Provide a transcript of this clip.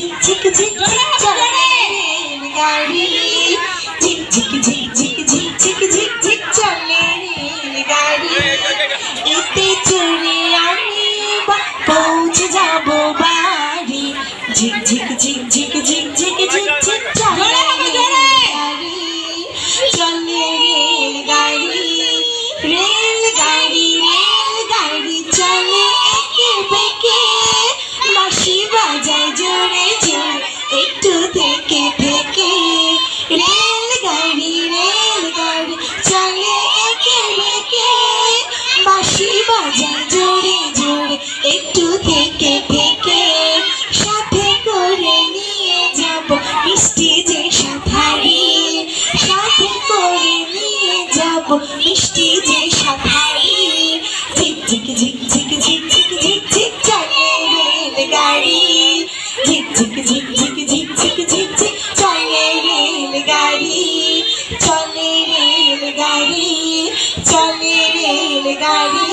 ঝিক ঝিক চলে রেলগাড়ি, ঝিক ঝিক ঝিক ঝিক ঝিক ঝিক ঝিক ঝিক চলে রেলগাড়ি। এতে চড়ে আমি পৌঁছে যাব বাড়ি, ঝিক ঝিক ঝিক ঝিক ঝিক ঝিক ঝিক ঝিক চলে রেলগাড়ি, চলে রেলগাড়ি। রেলগাড়ি রেলগাড়ি চলে একে বেঁকে, বাঁশি বাজায় জোরে জোরে একটু থেকে থেকে। রেলগাড়ি রেলগাড়ি চলে একে বেঁকে, বাঁশি বাজায় জোরে জোরে একটু থেকে থেকে। সাথে করে নিয়ে যাব মিষ্টি যে সাথারি, সাথে করে নিয়ে যাব মিষ্টি যে সাথারি। ঝিক ঝিক ঝিক ঝিক ঝিক ঝিক ঝিক ঝিক চলে রেলগাড়ি, ঝিক ঝিক ঝিক ঝিক ঝিক ঝিক ঝিক ঝিক চলে রেলগাড়ি, চলে রেলগাড়ি, চলে রেলগাড়ি।